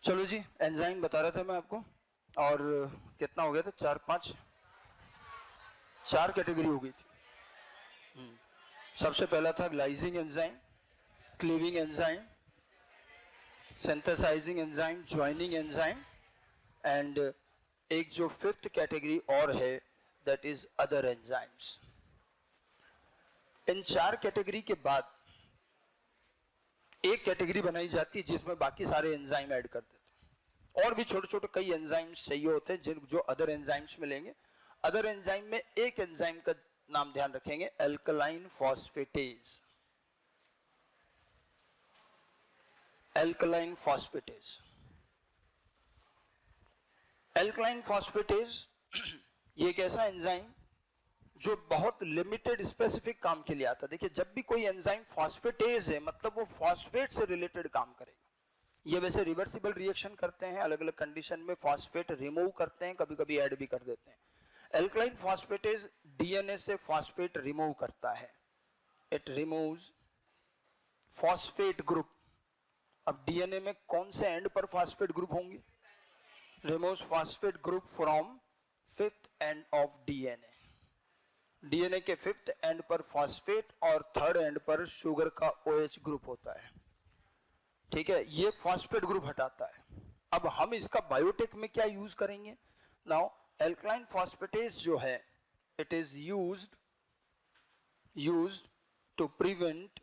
चलो जी, एंजाइम बता रहा था मैं आपको। और कितना हो गया था? चार कैटेगरी हो गई थी। सबसे पहला था ग्लाइसिंग enzyme, cleaving enzyme, synthesising enzyme, joining enzyme, and एक जो फिफ्थ कैटेगरी और है दैट इज अदर एंजाइम्स। इन चार कैटेगरी के बाद एक कैटेगरी बनाई जाती है जिसमें बाकी सारे एंजाइम ऐड कर देते हैं। और भी छोटे छोटे कई एंजाइम्स चाहिए होते हैं जिन जो अदर एंजाइम्स में लेंगे। अदर एंजाइम में एक एंजाइम का नाम ध्यान रखेंगे, alkaline phosphatase. Alkaline phosphatase, alkaline phosphatase ये एक ऐसा एंजाइम जो बहुत लिमिटेड स्पेसिफिक काम के लिए आता है। देखिए, जब भी कोई एंजाइम फॉस्फेटेज है मतलब वो फॉस्फेट से रिलेटेड काम करेगा। ये वैसे रिवर्सिबल रिएक्शन करते हैं, अलग अलग कंडीशन में फॉस्फेट रिमूव करते हैं, कभी कभी ऐड भी कर देते हैं। एल्कलाइन फॉस्फेटेज डीएनए से फॉस्फेट रिमूव करता है। It removes phosphate group. अब डीएनए में कौन से एंड पर फॉस्फेट ग्रुप होंगे? Removes phosphate group from fifth end of DNA. DNA के फिफ्थ एंड पर फॉस्फेट और थर्ड एंड पर शुगर का OH ग्रुप होता है। ठीक है, ये फॉस्फेट ग्रुप हटाता है। अब हम इसका बायोटेक में क्या यूज करेंगे? नाउ एल्कलाइन फॉस्फेटेज जो है it is used to prevent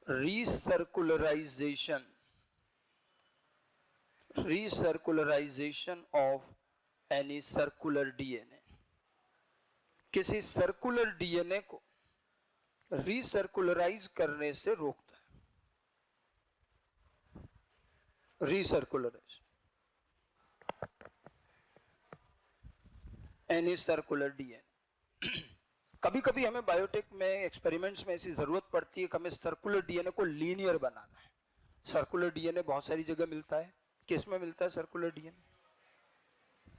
recircularisation of any circular DNA. किसी सर्कुलर डीएनए को रीसर्कुलराइज करने से रोकता है। Recircularise any circular DNA. कभी कभी हमें बायोटेक में एक्सपेरिमेंट्स में ऐसी जरूरत पड़ती है कि हमें सर्कुलर डीएनए को लीनियर बनाना है। सर्कुलर डीएनए बहुत सारी जगह मिलता है। किस में मिलता है सर्कुलर डीएनए?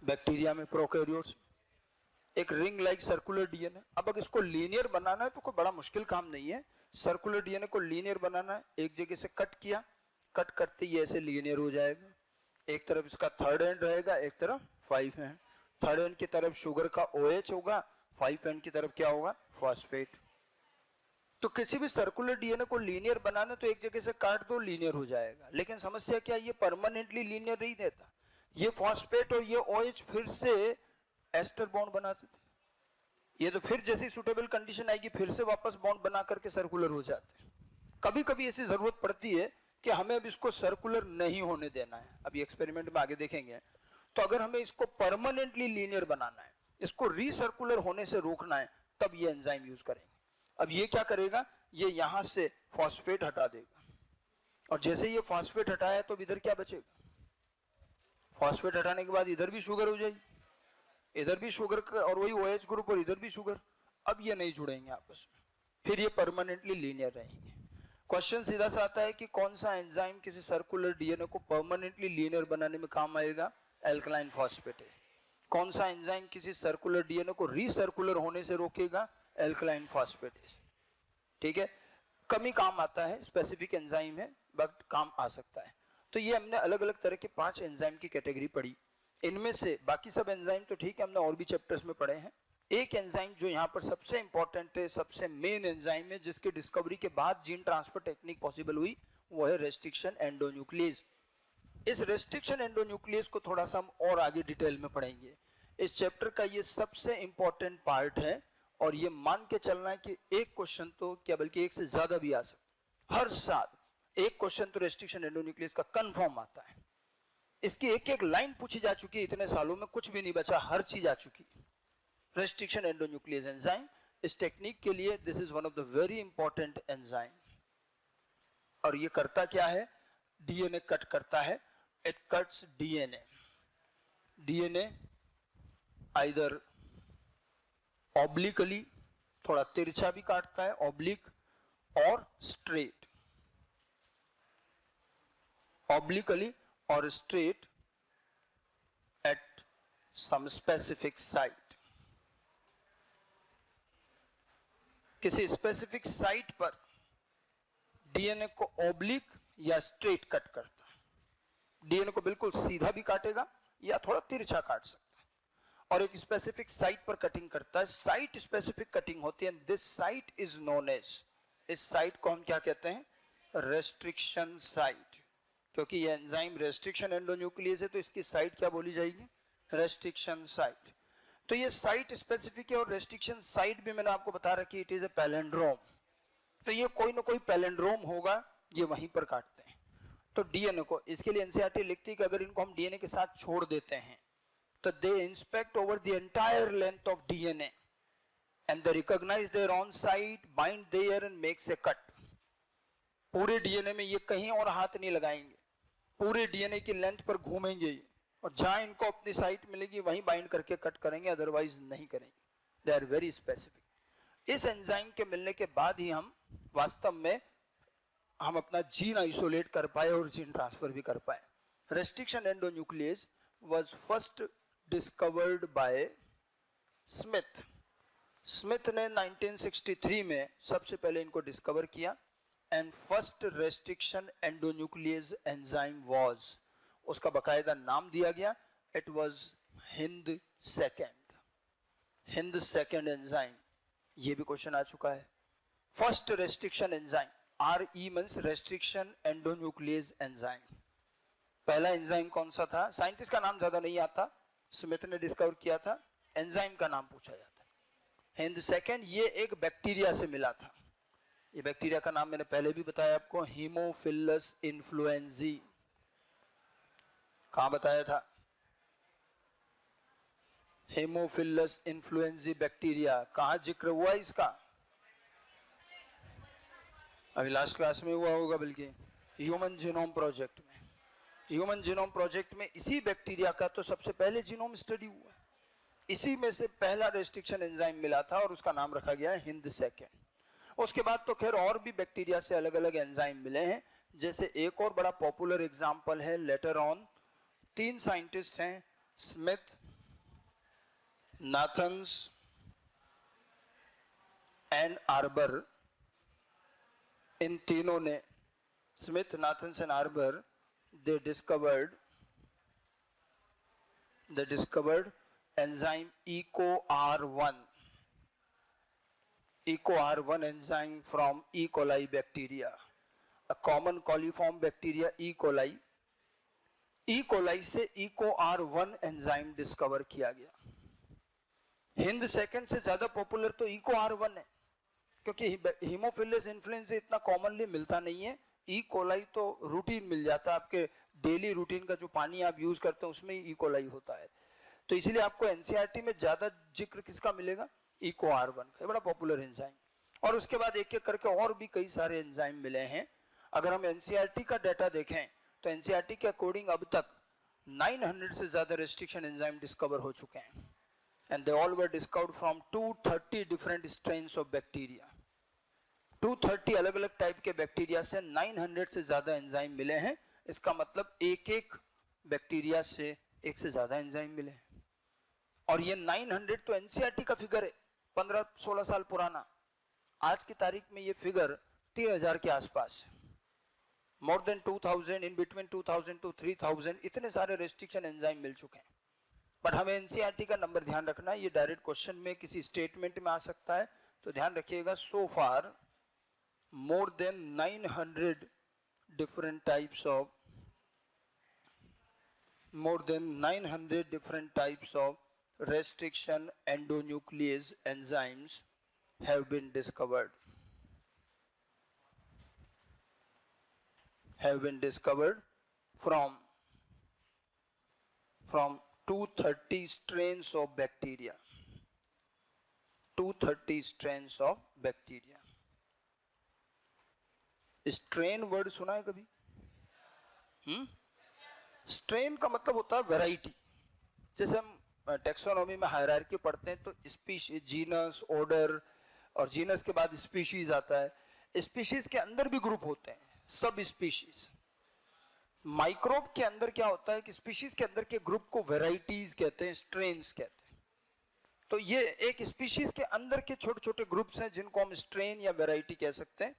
बैक्टीरिया में, प्रोकैरियोट्स। एक रिंग लाइक सर्कुलर डीएनए। अब अगर इसको लीनियर बनाना है तो कोई बड़ा मुश्किल काम नहीं है। सर्कुलर डीएनए को लीनियर बनाना है, एक जगह से कट किया, कट करते ही ऐसे लीनियर हो जाएगा। एक तरफ इसका थर्ड एंड रहेगा, एक तरफ 5 एंड। थर्ड एंड की तरफ शुगर का OH होगा, 5 एंड की तरफ क्या होगा? फॉस्फेट। तो किसी भी सर्कुलर डीएनए को लीनियर बनाना तो एक जगह से काट दो, लीनियर हो जाएगा। लेकिन समस्या क्या, ये परमानेंटली लीनियर नहीं देता। ये फॉस्फेट और ये OH फिर से एस्टर बॉन्ड बना देते। ये तो फिर जैसी सुटेबल कंडीशन आएगी फिर से वापस बॉन्ड बना करके सर्कुलर हो जाते हैं। कभी कभी ऐसी जरूरत पड़ती है कि हमें अब इसको सर्कुलर नहीं होने देना है। अभी एक्सपेरिमेंट में आगे देखेंगे। तो अगर हमें इसको परमानेंटली लीनियर बनाना है, इसको रीसर्कुलर होने से रोकना है, तब ये एंजाइम यूज करेंगे। अब ये क्या करेगा? ये यहां से फॉस्फेट हटा देगा, और जैसे ये फॉस्फेट हटाया तो इधर क्या बचेगा? फॉस्फेट हटाने के बाद इधर भी शुगर हो जाएगी, इधर भी शुगर और वही OH ग्रुप, और इधर भी शुगर। अब ये नहीं जुड़ेंगे आपस में, फिर ये परमानेंटली लीनियर रहेंगे। क्वेश्चन सीधा सा आता है कि कौन सा एंजाइम किसी सर्कुलर डीएनए को परमानेंटली लीनियर बनाने में काम आएगा? Alkaline phosphatase. कौन सा एंजाइम किसी सर्कुलर डीएनए को रीसर्कुलर होने से रोकेगा? Alkaline phosphatase. ठीक है, कम ही काम आता है, स्पेसिफिक एंजाइम है बट काम आ सकता है। तो ये हमने अलग अलग तरह के 5 एंजाइम की कैटेगरी पढ़ी। इनमें से बाकी सब एंजाइम तो ठीक है, हमने और भी चैप्टर्स में पढ़े हैं। एक एंजाइम जो यहाँ पर सबसे इंपॉर्टेंट है, सबसे मेन एंजाइम है, जिसकी डिस्कवरी के बाद जीन ट्रांसफर टेक्निक पॉसिबल हुई, वो है रेस्ट्रिक्शन एंडोन्यूक्लियस। इस रेस्ट्रिक्शन एंडोन्यूक्लियस को थोड़ा सा हम और आगे डिटेल में पढ़ेंगे। इस चैप्टर का ये सबसे इंपॉर्टेंट पार्ट है, और ये मान के चलना है कि एक क्वेश्चन तो क्या बल्कि एक से ज्यादा भी आ सकता। हर साल एक क्वेश्चन तो रेस्ट्रिक्शन एंडोन्यूक्लियस का कंफर्म आता है। इसकी एक एक लाइन पूछी जा चुकी है, इतने सालों में कुछ भी नहीं बचा, हर चीज आ चुकी है। रेस्ट्रिक्शन एंडोन्यूक्लियस एंजाइम, इस टेक्निक के लिए this is one of the very important enzyme. और ये करता क्या है? डीएनए कट करता है। It cuts DNA either obliquely, थोड़ा तिरछा भी काटता है, ऑब्लिक और स्ट्रेट, ऑब्लिकली और straight at some specific site. किसी स्पेसिफिक साइट पर डीएनए को ऑब्लिक या स्ट्रेट कट करता है। डीएनए को बिल्कुल सीधा भी काटेगा या थोड़ा तिरछा काट सकता है, और एक स्पेसिफिक साइट पर कटिंग करता है। साइट स्पेसिफिक कटिंग होती है, this site is known as, इस साइट को हम क्या कहते हैं, रेस्ट्रिक्शन साइट। क्योंकि ये एंजाइम रेस्ट्रिक्शन एंडोन्यूक्लियस है तो इसकी साइट क्या बोली जाएगी, रेस्ट्रिक्शन साइट। तो ये साइट स्पेसिफिक है, और रेस्ट्रिक्शन साइट भी मैंने आपको बता रखी, इट इज ए पैलेंड्रोम। तो ये कोई ना कोई पैलेंड्रोम होगा, ये वहीं पर काटते हैं। तो डीएनए को, इसके लिए एनसीईआरटी लिखती है कि अगर इनको हम डीएनए के साथ छोड़ देते हैं तो they inspect over the entire length of DNA and they recognise their on site, bind there and makes a cut. पूरे डीएनए में ये कहीं और हाथ नहीं लगाएंगे, पूरे डीएनए की लेंथ पर घूमेंगे और जहां इनको अपनी साइट मिलेगी वहीं बाइंड करके कट करेंगे, अदरवाइज नहीं करेंगे। They are very specific. इस एंजाइम के मिलने के बाद ही हम वास्तव में हम अपना जीन आइसोलेट कर पाए और जीन ट्रांसफर भी कर पाए। Restriction endonuclease was first discovered by Smith. Smith ने 1963 में सबसे पहले इनको डिस्कवर किया, and first restriction endonuclease enzyme was, उसका बकायदा नाम दिया गया, it was Hind second, Hind second enzyme. ये भी क्वेश्चन आ चुका है। First restriction enzyme, RE means restriction endonuclease enzyme. पहला एंजाइम कौन सा था, साइंटिस्ट का नाम ज्यादा नहीं आता, स्मिथ ने डिस्कवर किया था, एंजाइम का नाम पूछा जाता है। हिंद सेकेंड, ये एक बैक्टीरिया से मिला था। ये बैक्टीरिया का नाम मैंने पहले भी बताया आपको, हीमोफिलस इन्फ्लुएंजी। कहां बताया था, हेमोफिलस इन्फ्लुएंजी बैक्टीरिया, कहां जिक्र हुआ इसका, अभी लास्ट क्लास में हुआ होगा, बल्कि ह्यूमन जीनोम प्रोजेक्ट में। ह्यूमन जीनोम प्रोजेक्ट में इसी बैक्टीरिया का तो सबसे पहले जीनोम स्टडी हुआ, इसी में से पहला रेस्ट्रिक्शन एंजाइम मिला था और उसका नाम रखा गया हिंद सेकेंड। उसके बाद तो खैर और भी बैक्टीरिया से अलग अलग एंजाइम मिले हैं, जैसे एक और बड़ा पॉपुलर एग्जांपल है लेटर ऑन, 3 साइंटिस्ट हैं, स्मिथ, नाथन्स एंड आर्बर। इन तीनों ने, Smith, Nathans and arbor, they discovered enzyme EcoR1 enzyme from E. coli bacteria, a common coliform bacteria E. coli से EcoR1 एंजाइम डिस्कवर किया गया। Hind second से ज्यादा popular तो EcoR1 है, क्योंकि हीमोफिलस इन्फ्लुएंजा इतना कॉमनली मिलता नहीं है। ई कोलाई तो रूटीन मिल जाता है, आपके डेली रूटीन का जो पानी आप यूज करते हैं उसमें ई कोलाई होता है। तो इसीलिए आपको एनसीईआरटी में ज्यादा जिक्र किसका मिलेगा, EcoR1 का, बड़ा पॉपुलर एंजाइम। और उसके बाद एक एक करके और भी कई सारे एंजाइम मिले हैं। अगर हम एनसीईआरटी का डाटा देखें तो एनसीईआरटी के अकॉर्डिंग अब तक 900 से ज्यादा रेस्ट्रिक्शन एंजाइम डिस्कवर हो चुके हैं, and they all were discovered from 230 different strains of bacteria. 230 अलग अलग टाइप के बैक्टीरिया से 900 से ज्यादा एंजाइम मिले हैं। इसका मतलब एक एक बैक्टीरिया से एक से ज्यादा एंजाइम मिले हैं। और ये 900 तो एनसीईआरटी का फिगर है, 15-16 साल पुराना। आज की तारीख में ये फिगर 3000 के आसपास है। More than 2000, in between 2000 to 3000 इतने सारे रेस्ट्रिक्शन एंजाइम मिल चुके हैं। बट हमें एनसीईआरटी का नंबर ध्यान रखना है, ये डायरेक्ट क्वेश्चन में किसी स्टेटमेंट में आ सकता है, तो ध्यान रखिएगा। सो फार more than 900 different types of restriction endonuclease enzymes have been discovered from 230 strains of bacteria. 230 strains of bacteria. Strain word सुना है कभी? स्ट्रेन का मतलब होता है वैरायटी। जैसे हम टेक्सोनॉमी में हायरार्की पढ़ते हैं तो स्पीशीज, जीनस, ऑर्डर, और जीनस के बाद स्पीशीज आता है। स्पीशीज के अंदर भी ग्रुप होते हैं, सब स्पीशीज। माइक्रोब के अंदर क्या होता है कि स्पीशीज के अंदर के ग्रुप को वैरायटीज कहते हैं, स्ट्रेन्स कहते हैं। तो ये एक स्पीशीज के अंदर के छोटे छोटे ग्रुप्स हैं जिनको हम स्ट्रेन या वैरायटी कह सकते हैं।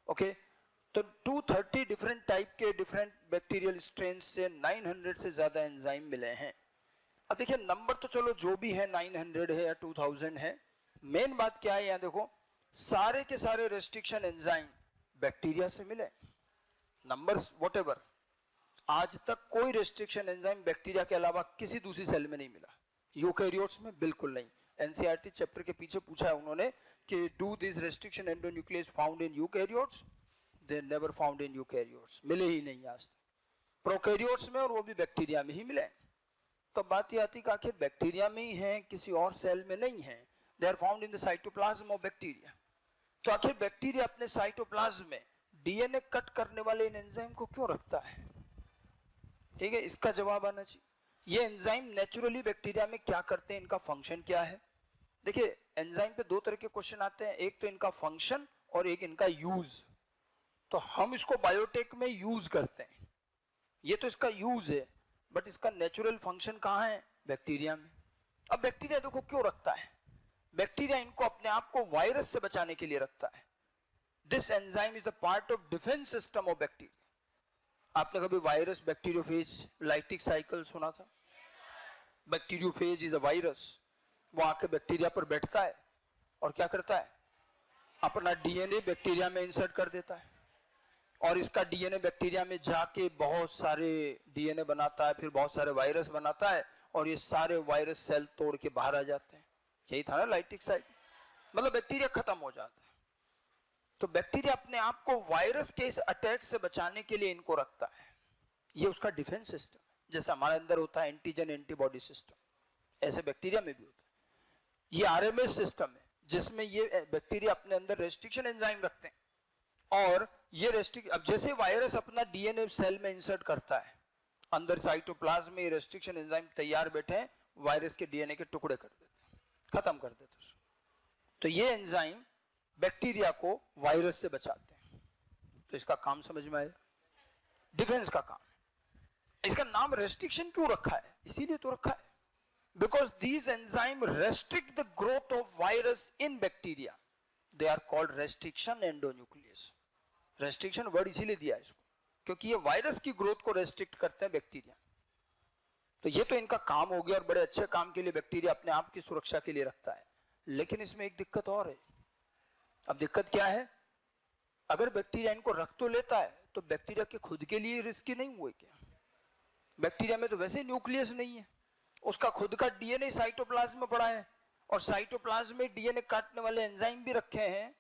ओके, तो 230 डिफरेंट टाइप के डिफरेंट बैक्टीरियल स्ट्रेन से 900 से ज्यादा एंजाइम मिले हैं। अब देखिए नंबर तो चलो जो भी है 900 है या 2000 है, मेन बात क्या है यहाँ देखो, सारे के सारे रेस्ट्रिक्शन एंजाइम बैक्टीरिया से मिले। नंबर्स व्हाटएवर, आज तक कोई रेस्ट्रिक्शन एंजाइम बैक्टीरिया के अलावा किसी दूसरी सेल में नहीं मिला। यूकैरियोट्स में बिल्कुल नहीं। एनसीईआरटी चैप्टर के पीछे पूछा है उन्होंने कि do this restriction endonuclease found in eukaryotes, they never found in eukaryotes, मिले ही नहीं आज तक। प्रोकैरियोट्स में और वो भी बैक्टीरिया में ही मिले। तो बात ये आती कि आखिर बैक्टीरिया में ही है, किसी और सेल में नहीं है। They are found in the cytoplasm of bacteria. तो आखिर बैक्टीरिया अपने साइटोप्लाज्म में डीएनए कट करने वाले इन एंजाइम को क्यों रखता है? ठीक है, इसका जवाब आना चाहिए। ये एंजाइम नेचुरली बैक्टीरिया में क्या करते हैं, इनका फंक्शन क्या है? देखिए एंजाइम पे दो तरह के क्वेश्चन आते हैं, एक तो इनका फंक्शन और एक इनका यूज। तो हम इसको बायोटेक में यूज करते हैं, ये तो इसका यूज है, बट इसका नेचुरल फंक्शन कहाँ है? बैक्टीरिया में। अब बैक्टीरिया देखो क्यों रखता है? बैक्टीरिया इनको अपने आप को वायरस से बचाने के लिए रखता है। This enzyme is the part of defence system of bacteria. आपने कभी वायरस बैक्टीरियोफेज लाइटिक साइकिल सुना था? Bacteriophage is a virus. वो आके बैक्टीरिया पर बैठता है और क्या करता है? अपना डीएनए बैक्टीरिया में इंसर्ट कर देता है, और इसका डीएनए बैक्टीरिया में जाके बहुत सारे डीएनए बनाता है, फिर बहुत सारे वायरस बनाता है, और ये सारे वायरस सेल तोड़ के बाहर आ जाते हैं। यही था ना लाइटिक साइकिल, मतलब बैक्टीरिया खत्म हो जाता है। तो बैक्टीरिया अपने आप को वायरस के इस अटैक से बचाने के लिए इनको रखता है। ये उसका डिफेंस सिस्टम है। जैसे हमारे अंदर होता है एंटीजन एंटीबॉडी सिस्टम, ऐसे बैक्टीरिया में भी होता है। ये आरएमएस सिस्टम है जिसमें ये बैक्टीरिया अपने अंदर रेस्ट्रिक्शन एंजाइम रखते हैं, और ये अब जैसे वायरस अपना डीएनए सेल में इंसर्ट करता है, अंदर साइटोप्लाज्म में रेस्ट्रिक्शन एंजाइम तैयार बैठे हैं, वायरस के डीएनए के टुकड़े कर देते हैं, खत्म कर देते हैं। तो ये एंजाइम बैक्टीरिया को वायरस से बचाते हैं। तो इसका काम समझ में आया, डिफेंस का काम। इसका नाम रेस्ट्रिक्शन क्यों रखा है? इसीलिए तो रखा है because these enzyme restrict the growth of virus in bacteria. They are called restriction endonuclease. Restriction word इसीलिए दिया है इसको क्योंकि ये वायरस की ग्रोथ को रेस्ट्रिक्ट करते हैं बैक्टीरिया। तो ये तो इनका काम हो गया, और बड़े अच्छे काम के लिए बैक्टीरिया अपने आप की सुरक्षा के लिए रखता है। लेकिन इसमें एक दिक्कत और है। अब दिक्कत क्या है? अगर बैक्टीरिया इनको रख तो लेता है तो बैक्टीरिया के खुद के लिए रिस्की नहीं हुए क्या? बैक्टीरिया में तो वैसे न्यूक्लियस नहीं है, उसका खुद का डीएनए साइटोप्लाज्म में पड़ा है, और साइटोप्लाज्म में डीएनए काटने वाले एंजाइम भी रखे हैं।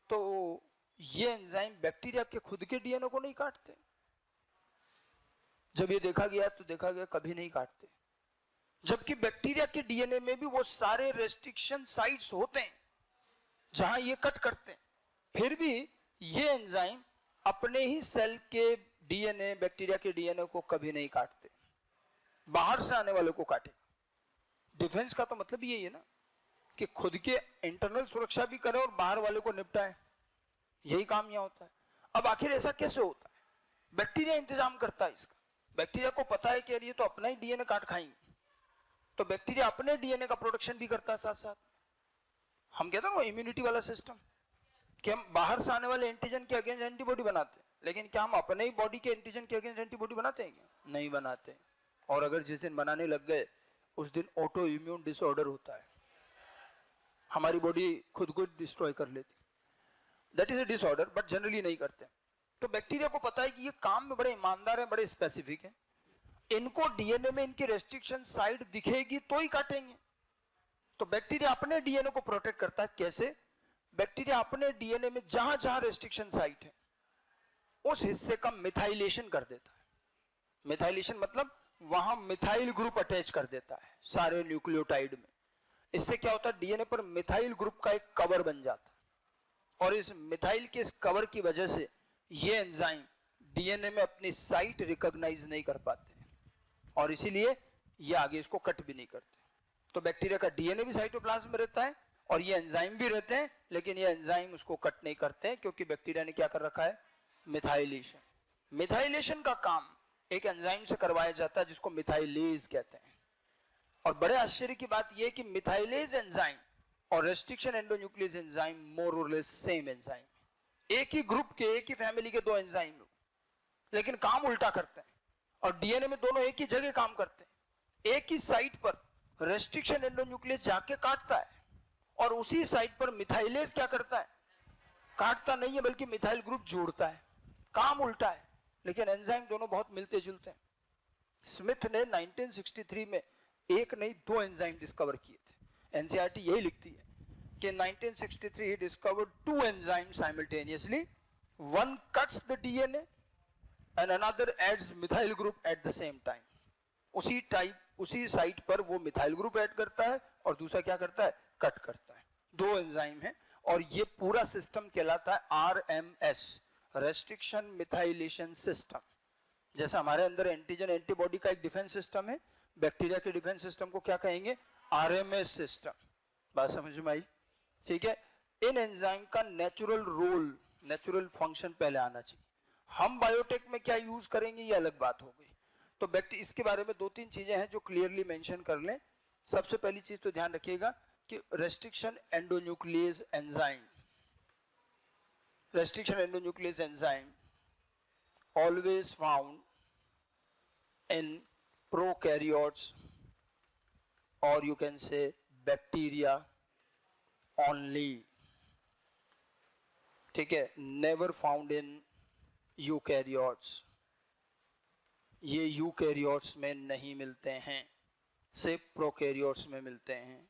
तो ये एंजाइम बैक्टीरिया के खुद के डीएनए को नहीं काटते। जब ये देखा गया तो देखा गया कभी नहीं काटते, जबकि बैक्टीरिया के डीएनए में भी वो सारे रेस्ट्रिक्शन साइट्स होते हैं जहां ये कट करते हैं। फिर भी ये एंजाइम अपने ही सेल के डीएनए, बैक्टीरिया के डीएनए को कभी नहीं काटते, बाहर से आने वाले को काटे। डिफेंस का तो मतलब यही है ना कि खुद के इंटरनल सुरक्षा भी करे और बाहर वाले को निपटाए, यही काम यहाँ होता है। अब आखिर ऐसा कैसे होता है? बैक्टीरिया इंतजाम करता है इसका। बैक्टीरिया को पता है कि ये तो अपना ही डीएनए काट खाएंगे, तो बैक्टीरिया अपने डीएनए का प्रोडक्शन भी करता है साथ साथ। हम कहते हैं वो इम्यूनिटी वाला सिस्टम, कि हम बाहर से आने वाले एंटीजन के अगेंस्ट एंटीबॉडी बनाते हैं, लेकिन क्या हम अपने ही बॉडी के एंटीजन के अगेंस्ट एंटीबॉडी बनाते हैं क्या? नहीं बनाते। और अगर जिस दिन बनाने लग गए उस दिन ऑटो इम्यून डिसऑर्डर होता है, हमारी बॉडी खुद को डिस्ट्रॉय कर लेती। That is a disorder, but generally नहीं करते। तो बैक्टीरिया को पता है कि ये काम में बड़े ईमानदार हैं, बड़े स्पेसिफिक हैं, इनको डीएनए में इनकी रेस्ट्रिक्शन साइट दिखेगी तो ही काटेंगे। तो बैक्टीरिया अपने डीएनए को प्रोटेक्ट करता है। कैसे? बैक्टीरिया अपने डीएनए में जहां जहां रेस्ट्रिक्शन साइट है उस हिस्से का मिथाइलेशन कर देता है। मिथाइलेशन मतलब वहां मिथाइल ग्रुप अटैच कर देता है सारे न्यूक्लियोटाइड में। इससे क्या होता है? डीएनए पर मिथाइल ग्रुप का एक कवर बन जाता है, और इस मिथाइल के इस कवर की वजह से ये एंजाइम डीएनए में अपनी साइट रिकॉग्नाइज नहीं कर पाते, और इसीलिए ये आगे इसको कट भी नहीं करते। तो बैक्टीरिया का डीएनए भी साइटोप्लाज्म में रहता है और ये एंजाइम भी रहते हैं, लेकिन ये एंजाइम उसको कट नहीं करते हैं क्योंकि बैक्टीरिया ने क्या कर रखा है? मिथाइलेशन। मिथाइलेशन का काम एक एंजाइम से करवाया जाता है जिसको मिथाइलेज कहते हैं। और बड़े आश्चर्य की बात यह कि मिथाइलेज एंजाइम और रेस्ट्रिक्शन एंडोन्यूक्लियस एंजाइम मोर और लेस सेम एंजाइम, एक ही ग्रुप के, एक ही फैमिली के दो एंजाइम, लेकिन काम उल्टा करते हैं। और डीएनए में दोनों एक ही जगह काम करते हैं। एक ही साइट पर रेस्ट्रिक्शन एंडोन्यूक्लियस जाके काटता है, और उसी साइट पर मिथाइलेज क्या करता है, काटता नहीं है बल्कि मिथाइल ग्रुप जोड़ता है। काम उल्टा है, लेकिन एंजाइम दोनों बहुत मिलते जुलते हैं। स्मिथ ने 1963 में एक नहीं दो एंजाइम डिस्कवर किए थे। एनसीईआरटी यही लिखती है कि 1963 he discovered two enzymes simultaneously, one cuts the DNA and another adds methyl group at the same time। उसी साइट पर वो मिथाइल ग्रुप ऐड करता है और दूसरा क्या करता है, कट करता है। दो एंजाइम है, और ये पूरा सिस्टम कहलाता है आरएमएस, रेस्ट्रिक्शन मिथाइलेशन सिस्टम। जैसा हमारे अंदर एंटीजन एंटीबॉडी का एक डिफेंस सिस्टम है, बैक्टीरिया के डिफेंस सिस्टम को क्या कहेंगे, आरएमएस सिस्टम। बात समझ में आई? ठीक है। इन एंजाइम का नेचुरल रोल, नेचुरल फंक्शन पहले आना चाहिए। हम बायोटेक में क्या यूज करेंगे ये अलग बात हो गई। तो इसके बारे में दो तीन चीजें हैं जो क्लियरली मेंशन कर लें। सबसे पहली चीज तो ध्यान रखिएगा कि restriction endonuclease enzyme always found in prokaryotes, or you can say bacteria only, ठीक है, never found in यूकैरियोट्स। ये यूकैरियोट्स में नहीं मिलते हैं, सिर्फ प्रोकैरियोट्स में मिलते हैं।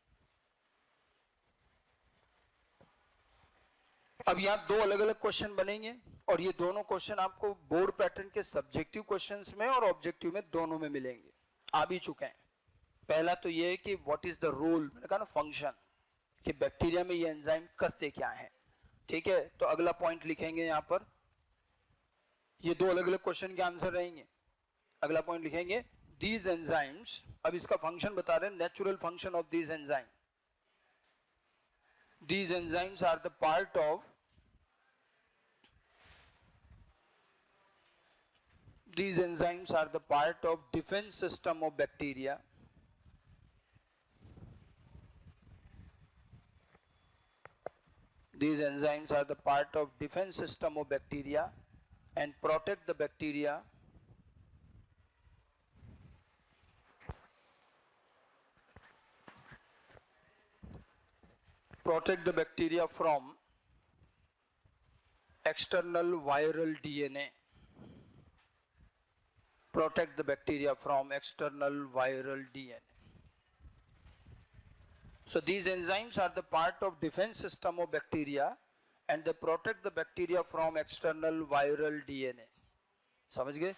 अब यहाँ दो अलग अलग क्वेश्चन बनेंगे, और ये दोनों क्वेश्चन आपको बोर्ड पैटर्न के सब्जेक्टिव क्वेश्चंस में और ऑब्जेक्टिव में दोनों में मिलेंगे, आ भी चुके हैं। पहला तो ये है कि व्हाट इज द रोल, मैंने कहा ना फंक्शन, कि बैक्टीरिया में ये एंजाइम करते क्या है। ठीक है, तो अगला पॉइंट लिखेंगे यहाँ पर, ये दो अलग अलग क्वेश्चन के आंसर रहेंगे। अगला पॉइंट लिखेंगे दीज एंजाइम्स, अब इसका फंक्शन बता रहे हैं, natural function of these enzyme. These enzymes are the part of defense system of bacteria. These enzymes are the part of defense system of bacteria and protect the bacteria from external viral DNA. Protect the bacteria from external viral DNA. So these enzymes are the part of defense system of bacteria and they protect the bacteria from external viral DNA. समझ गए?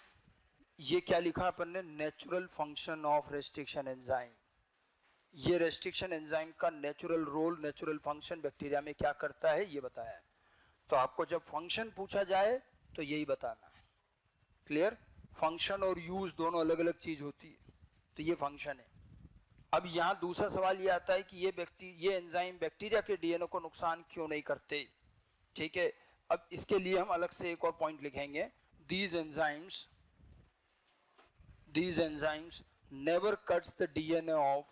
ये क्या लिखा अपन ने, natural function of restriction enzyme. ये restriction enzyme का natural role, natural function bacteria में क्या करता है ये बताया है। तो आपको जब फंक्शन पूछा जाए तो यही बताना है। क्लियर? फंक्शन और यूज दोनों अलग अलग चीज होती है, तो ये फंक्शन है। अब यहाँ दूसरा सवाल ये आता है कि ये एंजाइम बैक्टीरिया के डीएनए को नुकसान क्यों नहीं करते। ठीक है, अब इसके लिए हम अलग से एक और पॉइंट लिखेंगे, these enzymes never cuts the DNA of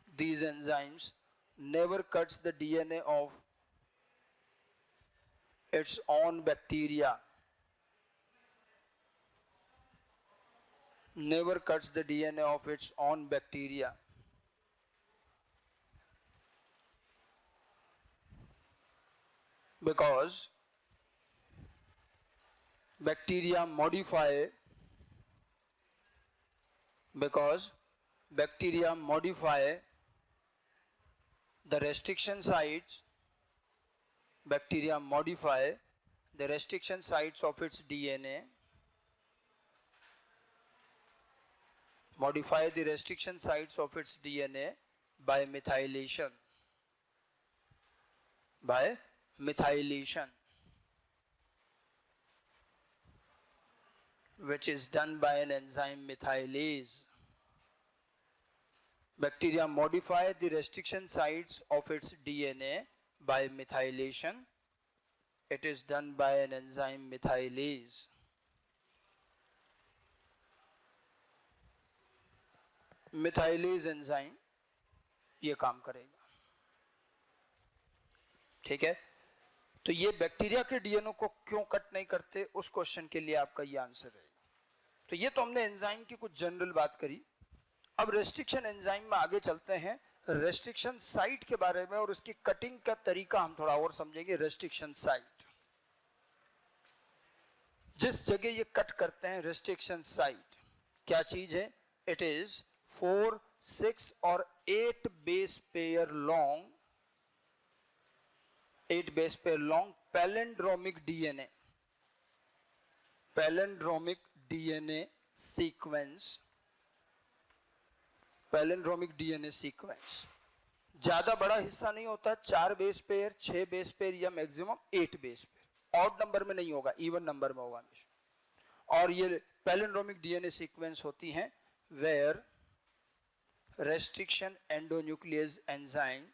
these enzymes never cuts the DNA of its own bacteria, never cuts the DNA of its own bacteria, because bacteria modify the restriction sites, bacteria modify the restriction sites of its DNA, modify the restriction sites of its DNA by methylation, which is done by an enzyme methylase. Bacteria modify the restriction sites of its DNA by methylation. It is done by an enzyme methylase. Methylase enzyme ये काम करेगा। ठीक है, तो ये bacteria के DNA को क्यों कट नहीं करते, उस क्वेश्चन के लिए आपका ये आंसर है। तो ये तो हमने एंजाइम की कुछ जनरल बात करी। अब रेस्ट्रिक्शन एंजाइम में आगे चलते हैं, रेस्ट्रिक्शन साइट के बारे में और उसकी कटिंग का तरीका हम थोड़ा और समझेंगे। रेस्ट्रिक्शन साइट, जिस जगह ये कट करते हैं, रेस्ट्रिक्शन साइट क्या चीज है? इट इज 4, 6 और 8 base pair long, 8 base pair long palindromic DNA, palindromic DNA sequence, palindromic DNA sequence. ज्यादा बड़ा हिस्सा नहीं होता, 4 बेस पेयर, 6 बेस पेयर या maximum 8 base pair. Odd number में नहीं होगा, इवन नंबर में होगा हमेशा। और ये पैलिंड्रोमिक डीएनए सीक्वेंस होती हैं where restriction endonuclease enzyme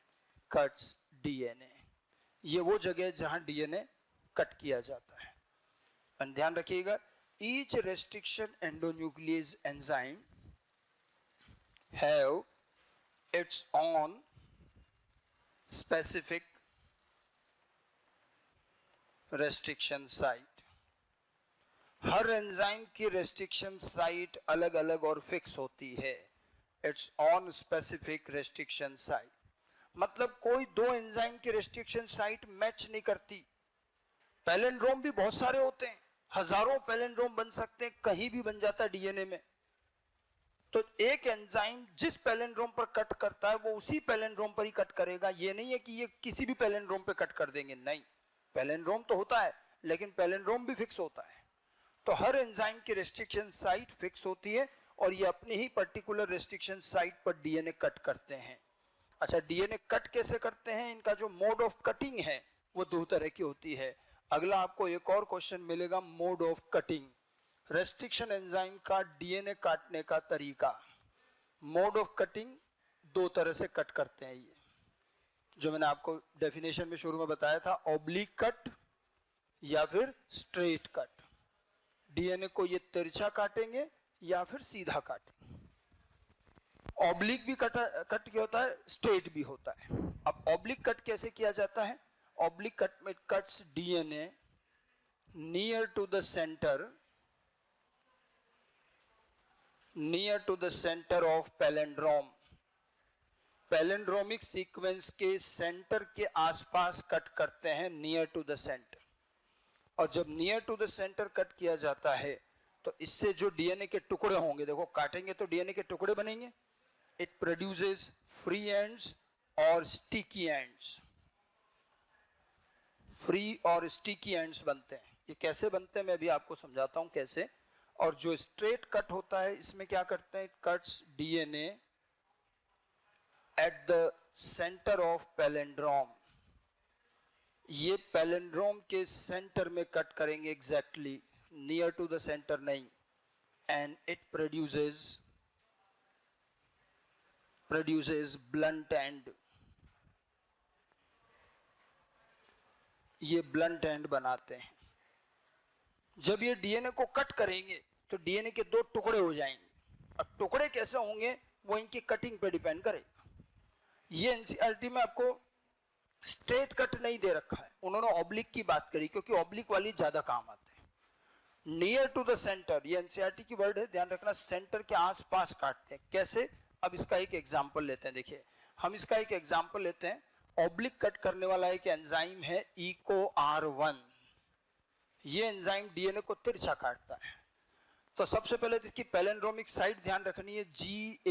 cuts DNA. ये वो जगह जहां डीएनए कट किया जाता है। और ध्यान रखिएगा, each restriction endonuclease enzyme have its own specific restriction site। Her enzyme की रेस्ट्रिक्शन साइट अलग अलग और फिक्स होती है। It's on specific restriction site, मतलब कोई दो एंजाइम की रेस्ट्रिक्शन साइट मैच नहीं करती। पैलिंड्रोम भी बहुत सारे होते हैं, हजारों पैलिंड्रोम बन सकते हैं, कहीं भी बन जाता है डीएनए में। तो एक एंजाइम जिस पैलिंड्रोम पर कट करता है वो उसी पैलिंड्रोम पर ही कट करेगा। ये नहीं है कि ये किसी भी पैलिंड्रोम पे कट कर देंगे, नहीं। पैलिंड्रोम तो होता है लेकिन पैलिंड्रोम भी फिक्स होता है। तो हर एंजाइम की रेस्ट्रिक्शन साइट फिक्स होती है और ये अपनी ही पर्टिकुलर रेस्ट्रिक्शन साइट पर डीएनए कट करते हैं। अच्छा, डीएनए कट कैसे करते हैं, इनका जो मोड ऑफ कटिंग है वो 2 तरह की होती है। अगला आपको एक और क्वेश्चन मिलेगा, mode of cutting, restriction enzyme का डीएनए काटने का तरीका। मोड ऑफ कटिंग 2 तरह से कट करते हैं ये, जो मैंने आपको डेफिनेशन में शुरू में बताया था, ऑब्लिक कट या फिर स्ट्रेट कट। डीएनए को ये तिरछा काटेंगे या फिर सीधा काटेंगे। ऑब्लिक भी कट किया होता है, स्ट्रेट भी होता है। अब ऑब्लिक कट कैसे किया जाता है? ऑब्लिक कट में cuts DNA near to the centre, near to the center of palindrome, palindromic sequence के सेंटर के आसपास कट करते हैं, नियर टू द सेंटर। और जब near to the centre cut किया जाता है तो इससे जो डीएनए के टुकड़े होंगे, देखो काटेंगे तो डीएनए के टुकड़े बनेंगे। इट प्रोड्यूसेस फ्री एंड्स और स्टिकी एंड्स, फ्री और स्टिकी एंड्स बनते हैं। ये कैसे बनते हैं मैं भी आपको समझाता हूं कैसे। और जो स्ट्रेट कट होता है इसमें क्या करते हैं, it cuts DNA at the centre of palindrome. ये पैलिंड्रोम के सेंटर में कट करेंगे, exactly near to the centre नहीं। And it produces blunt end, ये ब्लंट एंड बनाते हैं। जब ये डीएनए को कट करेंगे तो डीएनए के 2 टुकड़े हो जाएंगे। अब टुकड़े कैसे होंगे वो इनकी कटिंग पे डिपेंड करेगा। ये एनसीईआरटी में आपको स्ट्रेट कट नहीं दे रखा है, उन्होंने ऑब्लिक की बात करी क्योंकि ऑब्लिक वाली ज्यादा काम आते हैं। नियर टू द सेंटर, ये एनसीईआरटी की वर्ड है, ध्यान रखना, सेंटर के आसपास काटते हैं। कैसे? अब इसका एक एग्जाम्पल लेते हैं। देखिए, हम इसका एक एग्जाम्पल लेते हैं। ऑब्लिक कट करने वाला एक एंजाइम है EcoR1। ये एंजाइम डीएनए को तिरछा काटता है। तो सबसे पहले तो इसकी पैलिंड्रोमिक साइट ध्यान रखनी है, GAATTC।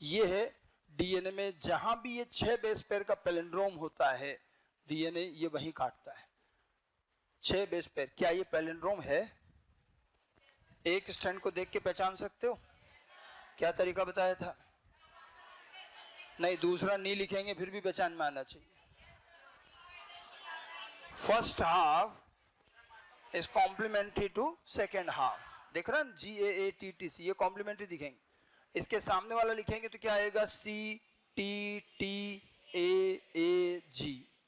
ये है डीएनए में जहां भी ये 6 बेस पेयर का पैलिंड्रोम होता है, डीएनए ये वहीं काटता है। 6 बेस पेयर, क्या ये पैलिंड्रोम है? एक स्ट्रैंड को देख के पहचान सकते हो? क्या तरीका बताया था? नहीं, दूसरा नहीं लिखेंगे फिर भी पहचान में आना चाहिए। First half is complementary to second half. देख रहे हैं, GAATTC, ये कॉम्प्लीमेंट्री दिखेंगे। इसके सामने वाला लिखेंगे तो क्या आएगा? CTTAAG।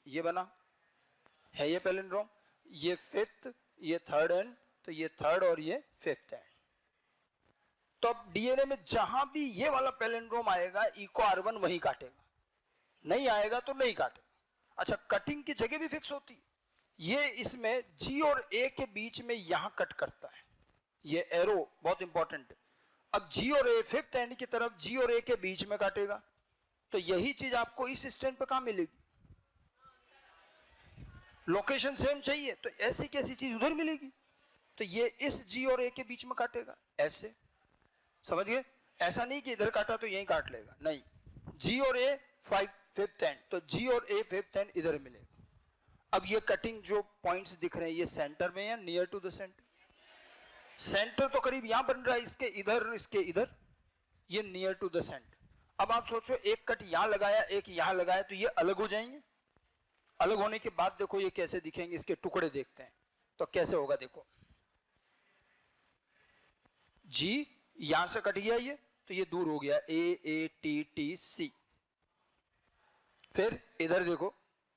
ये बना है ये पैलिंड्रोम, ये 5th, ये 3rd एंड, तो ये 3rd और ये 5th एंड। तो अब डीएनए में जहां भी ये वाला पैलिंड्रोम आएगा, EcoR1 वहीं काटेगा, नहीं आएगा तो नहीं काटेगा। अच्छा, कटिंग की जगह भी फिक्स होती है। ये इसमें जी और ए के बीच में यहां कट करता है, ये एरो बहुत इंपॉर्टेंट है। अब जी और ए फिफ्थ एंड की तरफ जी और ए के बीच में काटेगा, तो यही चीज आपको इस स्टैंड पे कहां मिलेगी? लोकेशन सेम चाहिए, तो ऐसी कैसी चीज उधर मिलेगी, तो ये इस जी और ए के बीच में काटेगा ऐसे, समझ गए? ऐसा नहीं कि इधर काटा तो यहीं काट लेगा, नहीं, जी और ए फिफ्थ एंड, तो जी और ए फिफ्थ एंड इधर मिलेगा। अब ये कटिंग जो पॉइंट्स दिख रहे हैं, ये सेंटर में या near to the centre? Centre तो करीब यहां बन रहा है, इसके इधर, ये नियर टू द सेंटर। अब आप सोचो, एक कट यहां लगाया, एक यहां लगाया, तो ये अलग हो जाएंगे। अलग होने के बाद देखो ये कैसे दिखेंगे, इसके टुकड़े देखते हैं तो कैसे होगा। देखो, जी यहां से कट गया ये, तो ये दूर हो गया, ए टी टी सी। फिर इधर देखो,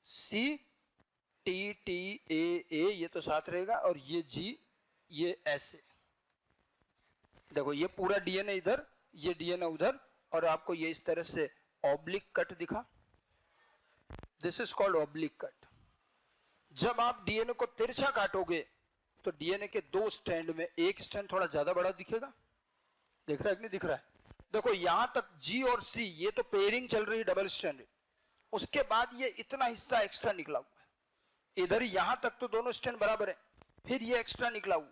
सी टी टी ए, ये तो साथ रहेगा, और ये जी, ये ऐसे। देखो ये पूरा डीएनए इधर, ये डीएनए उधर, और आपको ये इस तरह से ऑब्लिक कट दिखा। This is called oblique cut. जब आप डीएनए को तिरछा काटोगे तो डीएनए के दो स्ट्रैंड में एक स्ट्रैंड थोड़ा ज्यादा बड़ा दिखेगा, दिख रहा है कि नहीं दिख रहा है? देखो यहां तक जी और सी, ये तो पेयरिंग चल रही है डबल स्ट्रैंड, उसके बाद ये इतना हिस्सा एक्स्ट्रा निकला हुआ है, इधर यहां तक तो दोनों स्ट्रैंड बराबर है, फिर ये एक्स्ट्रा निकला हुआ है।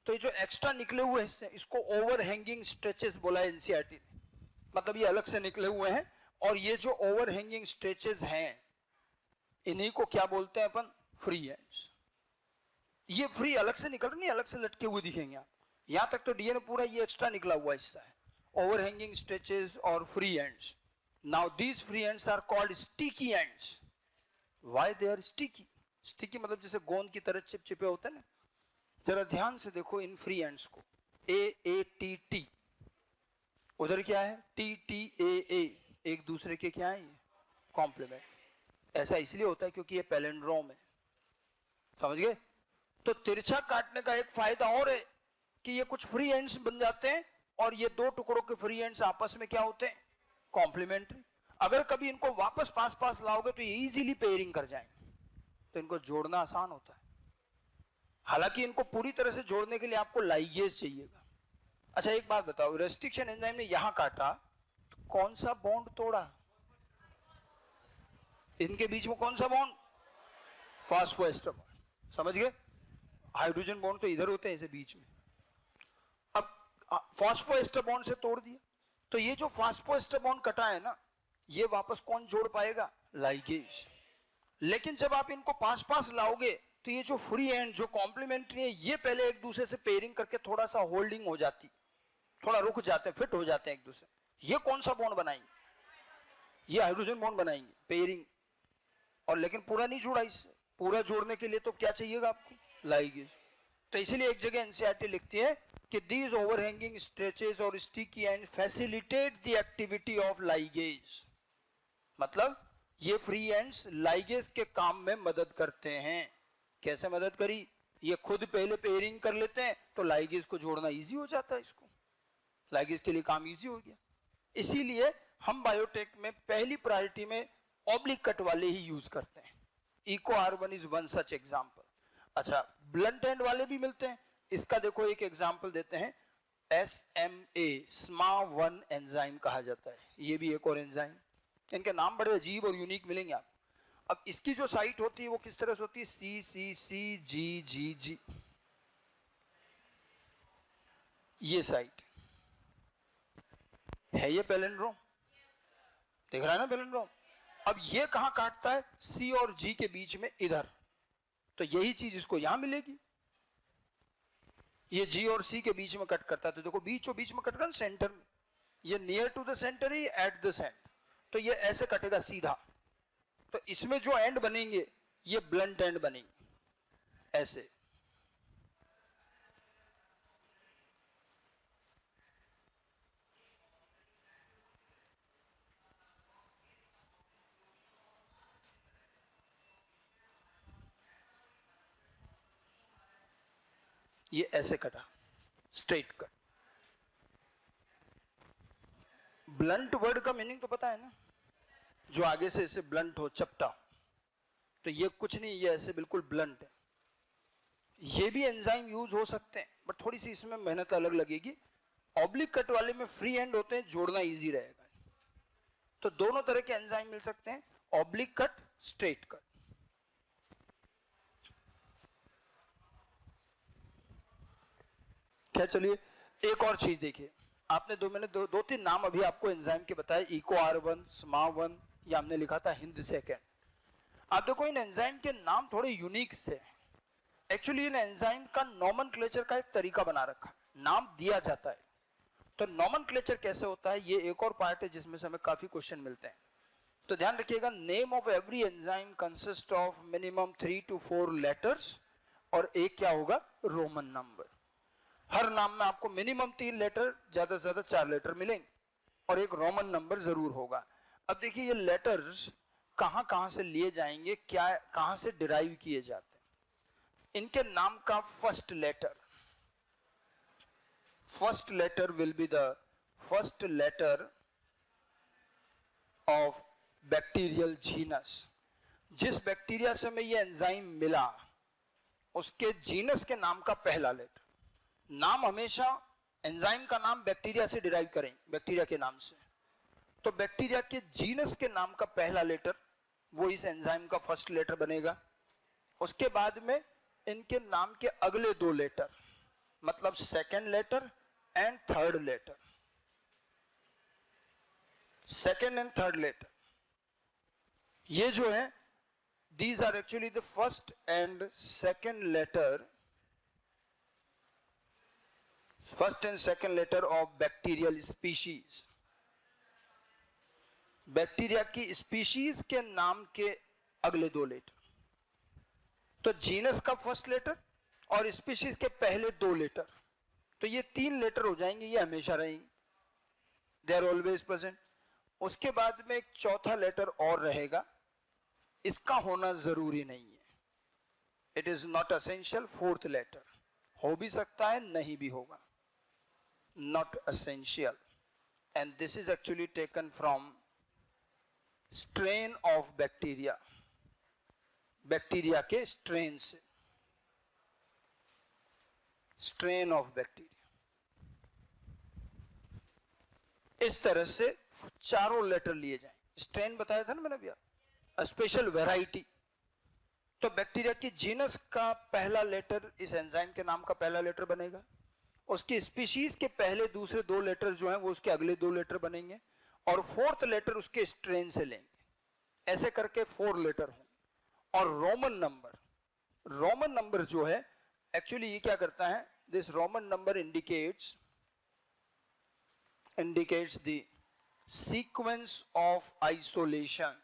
तो ये जो एक्स्ट्रा निकले हुए हिस्से, इसको ओवर हैंगिंग स्ट्रेचेस बोला है एनसीईआरटी ने, मतलब ये अलग से निकले हुए हैं। और ये जो ओवर हैंगिंग स्ट्रेचेस हैं, इन्हीं को क्या बोलते हैं अपन? Free ends. ये फ्री अलग से निकल रहे नहीं, अलग से लटके हुए दिखेंगे आप। यहां तक तो डीएनए पूरा ये एक्स्ट्रा निकला हुआ हिस्सा है, ओवर हैंगिंग स्ट्रेचेस और free ends. Now these free ends are called sticky ends. Why they are sticky? Sticky मतलब जैसे गोंद की तरह चिपचिपे होते हैं ना। जरा ध्यान से देखो इन फ्री एंड्स को, ए टी टी, उधर क्या है? टी टी ए, एक दूसरे के क्या है? ये कॉम्प्लीमेंट। ऐसा इसलिए होता है क्योंकि ये पैलिंड्रोम है, समझ गए? तो तिरछा काटने का एक फायदा और है कि ये कुछ फ्री एंड्स बन जाते हैं, और ये दो टुकड़ों के फ्री एंड्स आपस में क्या होते हैं? कॉम्प्लीमेंट्री। अगर कभी इनको वापस पास पास लाओगे तो ये इजीली पेयरिंग कर जाएंगे, तो इनको जोड़ना आसान होता है। हालांकि इनको पूरी तरह से जोड़ने के लिए आपको लाइगेज चाहिएगा। अच्छा एक बात बताओ, रेस्ट्रिक्शन एंजाइम ने यहां काटा तो कौन सा बॉन्ड तोड़ा? इनके बीच में कौन सा बॉन्ड? फॉस्फोएस्टर बॉन्ड, समझ गए? हाइड्रोजन बॉन्ड तो इधर होते हैं ऐसे बीच में। अब फॉस्फोएस्टर बॉन्ड से तोड़ दिया, तो ये जो फॉस्फोएस्टर बॉन्ड कटा है ना, ये वापस कौन जोड़ पाएगा? लाइगेज। लेकिन जब आप इनको पास पास लाओगे तो ये जो फ्री एंड जो कॉम्प्लीमेंट्री है, ये पहले एक दूसरे से पेयरिंग करके थोड़ा सा होल्डिंग हो जाती, थोड़ा रुक जाते हैं, फिट हो जाते हैं एक दूसरे। ये कौन सा बॉन्ड बनाएंगे? ये हाइड्रोजन बॉन्ड बनाएंगे, पेयरिंग। और लेकिन पूरा नहीं जुड़ा इससे, पूरा जोड़ने के लिए तो क्या चाहिएगा आपको? लाइगेज। तो इसीलिए एक जगह एनसीईआरटी लिखती है कि दीज ओवरहैंगिंग स्ट्रेचेस और sticky and facilitate the activity of ligase. मतलब ये फ्री एंड्स लाइगेज के काम में मदद करते हैं। कैसे मदद करी? ये खुद पहले पेयरिंग कर लेते हैं तो लाइगेज को जोड़ना इजी हो जाता है, इसको लाइगेज के लिए काम इजी हो गया। इसीलिए हम बायोटेक में पहली प्रायोरिटी में ऑब्लिक कट वाले ही यूज करते हैं। Eco R1 is one such example. अच्छा, ब्लंट एंड वाले भी मिलते हैं। इसका देखो एक एग्जांपल देते हैं, SMA SMA1 एंजाइम कहा जाता है, ये भी एक और एंजाइम। इनके नाम बड़े अजीब और यूनिक मिलेंगे आप। अब इसकी जो साइट होती है वो किस तरह से होती है? CCCGGG, ये साइट है, ये पैलिंड्रोम देख रहा है ना, पैलिंड्रोम। अब ये कहां काटता है? C और G के बीच में, इधर। तो यही चीज इसको यहां मिलेगी, ये G और C के बीच में कट करता है। तो देखो बीचों बीच में कट कर सेंटर में, ये नियर टू द सेंटर ही, एट द सेंटर। तो ये ऐसे कटेगा सीधा, तो इसमें जो एंड बनेंगे ये ब्लंट एंड बनेंगे ऐसे। ये ऐसे कटा, स्ट्रेट कट। ब्लंट वर्ड का मीनिंग तो पता है ना, जो आगे से इसे ब्लंट हो, चपटा। तो ये कुछ नहीं, ये ऐसे बिल्कुल ब्लंट है। ये भी एंजाइम यूज हो सकते हैं, बट थोड़ी सी इसमें मेहनत अलग लगेगी। ऑब्लिक कट वाले में फ्री हैंड होते हैं, जोड़ना इजी रहेगा। तो दोनों तरह के एंजाइम मिल सकते हैं, ऑब्लिक कट, स्ट्रेट कट। क्या, चलिए एक और चीज देखिए, आपने मैंने दो तीन नाम अभी आपको एंजाइम के बताए, इको R1, SMA1, या हमने लिखा था हिंद सेकेंड। आप देखो इन एंजाइम के नाम थोड़े यूनिक से। एक्चुअली इन एंजाइम का नॉमेनक्लेचर का एक तरीका बना रखा, नाम दिया जाता है। तो नॉमेनक्लेचर कैसे होता है, ये एक और पार्ट है जिसमें से हमें काफी क्वेश्चन मिलते हैं। तो ध्यान रखिएगा, name of every enzyme consist of minimum 3 to 4 letters, और एक क्या होगा, रोमन नंबर। हर नाम में आपको मिनिमम 3 लेटर, ज्यादा से ज्यादा 4 लेटर मिलेंगे, और एक रोमन नंबर जरूर होगा। अब देखिए ये लेटर्स कहां कहां से लिए जाएंगे, क्या कहां से डिराइव किए जाते हैं। इनके नाम का first letter will be the first letter of bacterial genus. जिस बैक्टीरिया से में ये एंजाइम मिला, उसके जीनस के नाम का पहला लेटर। नाम हमेशा एंजाइम का नाम बैक्टीरिया से डिराइव करें, बैक्टीरिया के नाम से। तो बैक्टीरिया के जीनस के नाम का पहला लेटर वो इस एंजाइम का फर्स्ट लेटर बनेगा। उसके बाद में इनके नाम के अगले 2 लेटर, मतलब second letter and third letter, second and third letter, ये जो है these are actually the first and second letter of bacterial species। Bacteria की स्पीशीज के नाम के अगले 2 लेटर। तो जीनस का फर्स्ट लेटर और स्पीशीज के पहले 2 लेटर, तो ये 3 लेटर हो जाएंगे, ये हमेशा रहेंगे, दे आर ऑलवेज प्रेजेंट। उसके बाद में एक चौथा लेटर और रहेगा, इसका होना जरूरी नहीं है, it is not essential. 4th letter हो भी सकता है, नहीं भी होगा, not essential. And this is actually taken from strain of bacteria, bacteria के स्ट्रेन से, स्ट्रेन ऑफ बैक्टीरिया। इस तरह से 4 लेटर लिए जाएं। स्ट्रेन बताया था ना मैंने अभी, स्पेशल वैरायटी। तो बैक्टीरिया की जीनस का पहला लेटर इस एंजाइम के नाम का पहला लेटर बनेगा, उसकी स्पीशीज के पहले दूसरे 2 लेटर जो हैं वो उसके अगले 2 लेटर बनेंगे, और 4th लेटर उसके स्ट्रेन से लेंगे। ऐसे करके 4 लेटर होंगे। और रोमन नंबर जो है, एक्चुअली ये क्या करता है, this Roman number indicates the sequence of isolation,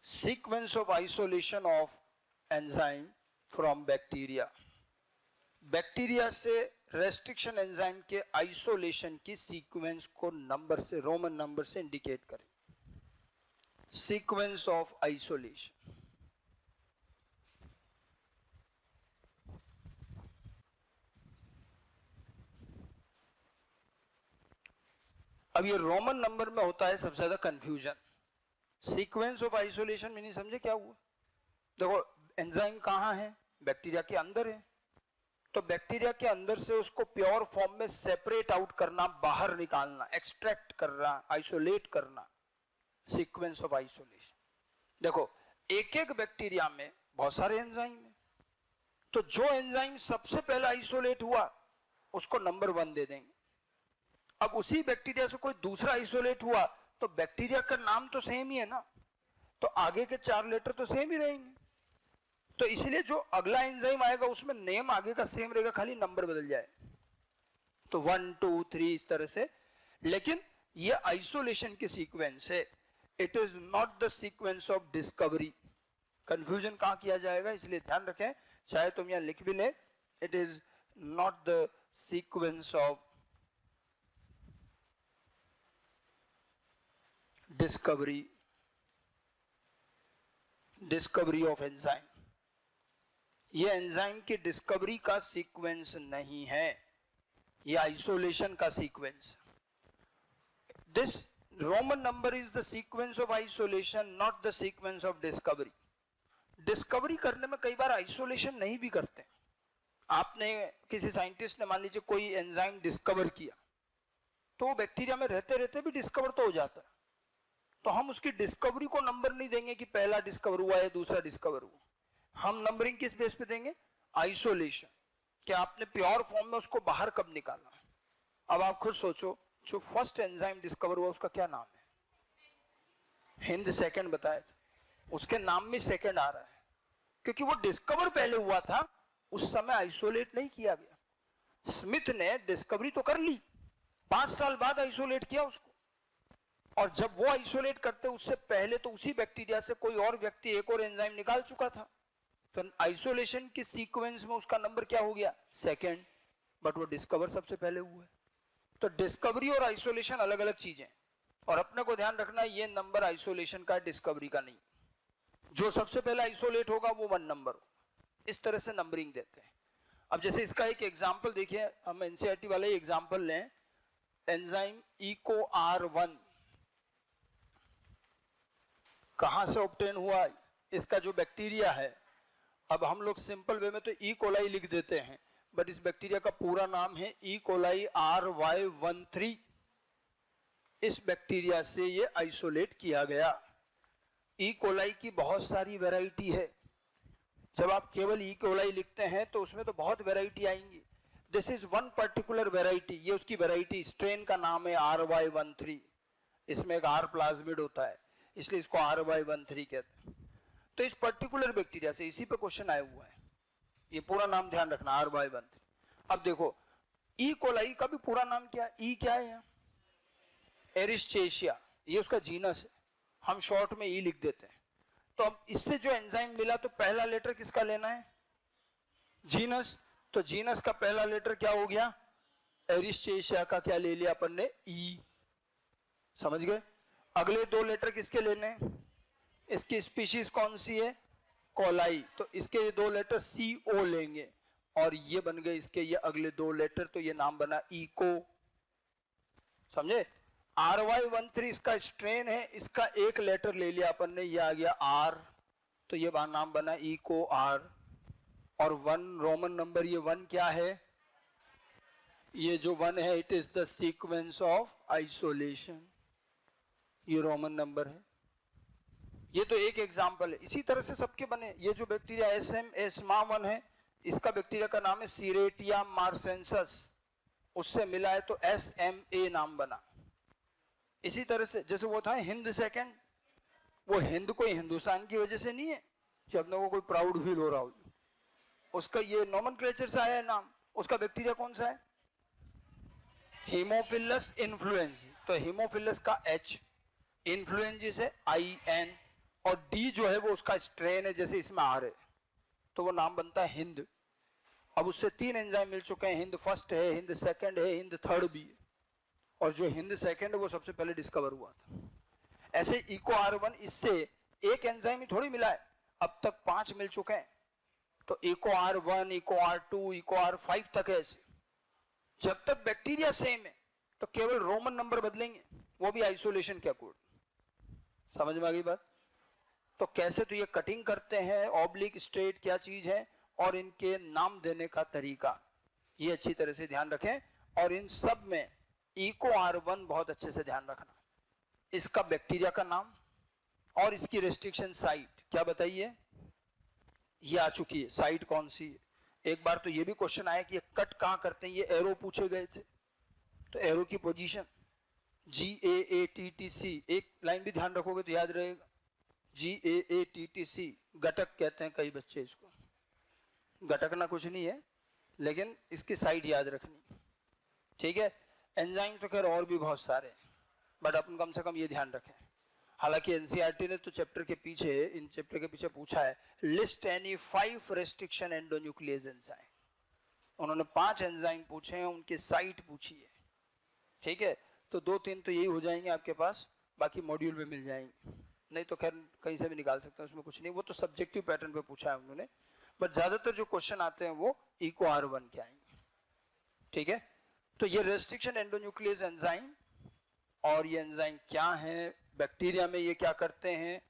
sequence of isolation of enzyme from bacteria। Bacteria से रेस्ट्रिक्शन एंजाइम के आइसोलेशन की सीक्वेंस को नंबर से, रोमन नंबर से इंडिकेट करें, सीक्वेंस ऑफ आइसोलेशन। अब ये रोमन नंबर में होता है सबसे ज्यादा कंफ्यूजन। सीक्वेंस ऑफ आइसोलेशन में नहीं समझे क्या हुआ। देखो एंजाइम कहां है, बैक्टीरिया के अंदर है, तो बैक्टीरिया के अंदर से उसको प्योर फॉर्म में सेपरेट आउट करना, बाहर निकालना, एक्सट्रैक्ट करना, आइसोलेट करना, सीक्वेंस ऑफ आइसोलेशन। देखो एक एक बैक्टीरिया में बहुत सारे एंजाइम है, तो जो एंजाइम सबसे पहले आइसोलेट हुआ उसको नंबर 1 दे देंगे। अब उसी बैक्टीरिया से कोई दूसरा आइसोलेट हुआ तो बैक्टीरिया का नाम तो सेम ही है ना, तो आगे के 4 लेटर तो सेम ही रहेंगे। तो इसलिए जो अगला एंजाइम आएगा उसमें नेम आगे का सेम रहेगा, खाली नंबर बदल जाए। तो 1 2 3 इस तरह से। लेकिन ये आइसोलेशन की सीक्वेंस है, it is not the sequence of discovery. Confusion कहां किया जाएगा, इसलिए ध्यान रखें, चाहे तुम यहां लिख भी ले, it is not the sequence of discovery of enzyme. ये एंजाइम की डिस्कवरी का सीक्वेंस नहीं है, ये आइसोलेशन का sequence. This Roman number is the sequence of isolation, not the sequence of discovery. Discovery करने में कई बार आइसोलेशन नहीं भी करते। आपने किसी साइंटिस्ट ने मान लीजिए कोई एंजाइम डिस्कवर किया, तो बैक्टीरिया में रहते रहते भी डिस्कवर तो हो जाता है, तो हम उसकी डिस्कवरी को नंबर नहीं देंगे कि पहला डिस्कवर हुआ है दूसरा डिस्कवर हुआ। हम नंबरिंग किस बेस पे देंगे? आइसोलेशन, कि आपने प्योर फॉर्म में उसको बाहर कब निकाला। अब आप खुद सोचो, जो फर्स्ट एंजाइम डिस्कवर हुआ उसका क्या नाम है? हिंद सेकंड बताया था, उसके नाम में सेकंड आ रहा है क्योंकि वो डिस्कवर पहले हुआ था, उस समय आइसोलेट नहीं किया गया। स्मिथ ने डिस्कवरी तो कर ली, 5 साल बाद आइसोलेट किया उसको, और जब वो आइसोलेट करते उससे पहले तो उसी बैक्टीरिया से कोई और व्यक्ति एक और एंजाइम निकाल चुका था, तो आइसोलेशन की सीक्वेंस में उसका नंबर क्या हो गया? सेकंड, बट वो डिस्कवर सबसे पहले हुआ है। तो डिस्कवरी और आइसोलेशन अलग अलग चीजें, और अपने को ध्यान रखना है ये नंबर आइसोलेशन का है, डिस्कवरी का नहीं। जो सबसे पहले आइसोलेट होगा वो 1 नंबर हो। इस तरह से नंबरिंग देते हैं। अब जैसे इसका एक एग्जांपल देखिए, हम एनसीईआरटी वाले एग्जांपल लें, एंजाइम इको R1 कहां से ऑब्टेन हुआ? इसका जो बैक्टीरिया है, अब हम लोग सिंपल वे में तो ई कोलाई लिख देते हैं, बट इस बैक्टीरिया का पूरा नाम है ई कोलाई RY13। इस बैक्टीरिया से ये आइसोलेट किया गया। ई कोलाई की बहुत सारी वैरायटी है। जब आप केवल ई कोलाई लिखते हैं तो उसमें तो बहुत वैरायटी आएंगी। This is one particular variety, ये उसकी वैरायटी, स्ट्रेन का नाम है RY13। इसमें एक R प्लाज्मिड होता है, इसलिए इसको RY13 कहते हैं। तो इस पर्टिकुलर बैक्टीरिया से, इसी पे क्वेश्चन आया हुआ है, ये पूरा नाम ध्यान रखना, RY13। अब देखो ई कोलाई का भी पूरा नाम क्या है? ई क्या है? एरिस्टेशिया, ये उसका जीनस है, हम शॉर्ट में ई लिख देते हैं। तो अब इससे जो एंजाइम मिला, तो पहला लेटर किसका लेना है? जीनस। तो जीनस का पहला लेटर क्या हो गया? एरिस्टेशिया का क्या ले लिया अपन ने? ई। समझ गए? अगले 2 लेटर किसके लेने? इसकी स्पीशीज कौन सी है? कोलाई, तो इसके 2 लेटर CO लेंगे, और ये बन गए इसके ये अगले 2 लेटर, तो ये नाम बना इको। समझे? RY13 इसका स्ट्रेन है, इसका एक लेटर ले लिया अपन ने, ये आ गया R, तो ये नाम बना इको R। और 1 रोमन नंबर, ये 1 क्या है? ये जो 1 है, it is the sequence of isolation, ये रोमन नंबर है। ये तो एक एग्जांपल है, इसी तरह से सबके बने। ये जो बैक्टीरिया SMA1 है, इसका बैक्टीरिया का नाम है सीरेटिया मार्सेंसस, उससे मिला है तो SMA नाम बना। इसी तरह से जैसे वो था हिंद सेकंड, वो हिंद कोई हिंदुस्तान की वजह से नहीं है कि अपने को कोई प्राउड फील हो रहा हो, उसका ये नोमेनक्लेचर से आया है नाम। उसका बैक्टीरिया कौन सा है? हीमोफिलस इन्फ्लुएंजी, तो हीमोफिलस का H, इन्फ्लुएंजी से IN, और D जो है वो उसका स्ट्रेन है, जैसे इसमें R है, तो वो नाम बनता है हिंद। अब उससे 3 एंजाइम मिल चुके हैं, हिंद फर्स्ट है, हिंद सेकंड है, हिंद थर्ड भी है, और जो हिंद सेकंड है वो सबसे पहले डिस्कवर हुआ था। ऐसे इको R1, इससे एक एंजाइम ही थोड़ी मिला है, अब तक 5 मिल चुके हैं, तो eco R1, eco R2, eco R5 तक है। ऐसे जब तक बैक्टीरिया सेम है तो केवल रोमन नंबर बदलेंगे, वो भी आइसोलेशन के अकॉर्डिंग। समझ में आ गई बात? तो कैसे तो ये कटिंग करते हैं, ऑब्लिक स्ट्रेट क्या चीज है, और इनके नाम देने का तरीका, ये अच्छी तरह से ध्यान रखें। और इन सब में इको R1 बहुत अच्छे से ध्यान रखना, इसका बैक्टीरिया का नाम और इसकी रेस्ट्रिक्शन साइट क्या बताइए, ये आ चुकी है, साइट कौन सी है। एक बार तो ये भी क्वेश्चन आया कि ये कट कहां करते हैं, ये एरो पूछे गए थे, तो एरो की पोजीशन GAATTC, एक लाइन भी ध्यान रखोगे तो याद रहेगा, GAATTC, गटक कहते हैं कई बच्चे इसको, गटकना कुछ नहीं है, लेकिन इसकी साइट याद रखनी, ठीक है। एंजाइम तो खैर और भी बहुत सारे, बट अपन कम से कम ये ध्यान रखें। हालांकि एनसीईआरटी ने तो चैप्टर के पीछे, इन चैप्टर के पीछे पूछा है, list any 5 restriction endonuclease enzyme. उन्होंने 5 एंजाइम पूछे हैं, उनकी साइट पूछी है, ठीक है। तो 2-3 तो यही हो जाएंगे आपके पास, बाकी मॉड्यूल में मिल जाएंगे, नहीं तो खैर कहीं से भी निकाल सकते हैं, उसमें कुछ नहीं, वो तो सब्जेक्टिव पैटर्न पे पूछा है उन्होंने, बट ज्यादातर जो क्वेश्चन आते हैं वो इको R1 के आएंगे, ठीक है। तो ये रेस्ट्रिक्शन एंडोन्यूक्लियस एंजाइम और ये एंजाइम क्या है, बैक्टीरिया में ये क्या करते हैं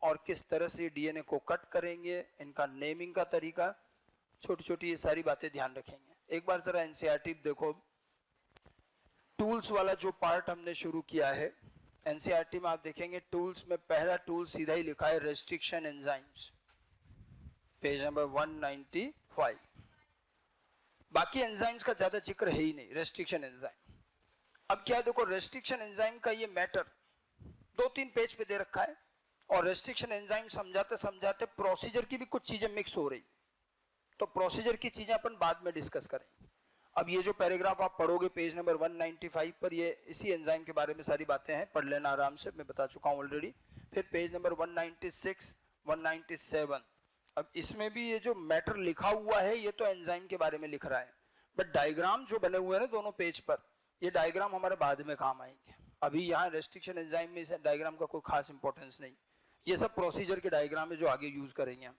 और किस तरह से डीएनए को कट करेंगे, इनका नेमिंग का तरीका, छोटी छोटी ये सारी बातें ध्यान रखेंगे। एक बार जरा एनसीईआरटी देखो, टूल्स वाला जो पार्ट हमने शुरू किया है एनसीईआरटी में, आप देखेंगे टूल्स में पहला टूल सीधा ही लिखा है रेस्ट्रिक्शन एंजाइम्स, पेज नंबर 195। बाकी एंजाइम्स का ज्यादा जिक्र है ही नहीं, रेस्ट्रिक्शन एंजाइम। अब क्या देखो, रेस्ट्रिक्शन एंजाइम का ये मैटर 2-3 पेज पे दे रखा है और रेस्ट्रिक्शन एंजाइम समझाते समझाते प्रोसीजर की भी कुछ चीजें मिक्स हो रही, तो प्रोसीजर की चीजें अपन बाद में डिस्कस करेंगे। अब ये जो पैराग्राफ आप पढ़ोगे पेज नंबर 195 पर, ये इसी एंजाइम के बारे में सारी बातें हैं, पढ़ लेना आराम से, मैं बता चुका हूं ऑलरेडी। फिर पेज नंबर 196, 197, अब इसमें भी ये जो मैटर लिखा हुआ है ये तो एंजाइम के बारे में लिख रहा है, बट डायग्राम जो बने हुए हैं ना दोनों पेज पर, ये डायग्राम हमारे बाद में काम आएंगे। अभी यहाँ रेस्ट्रिक्शन एंजाइम में इस डायग्राम का कोई खास इंपॉर्टेंस नहीं, ये सब प्रोसीजर के डायग्राम है जो आगे यूज करेंगे हम।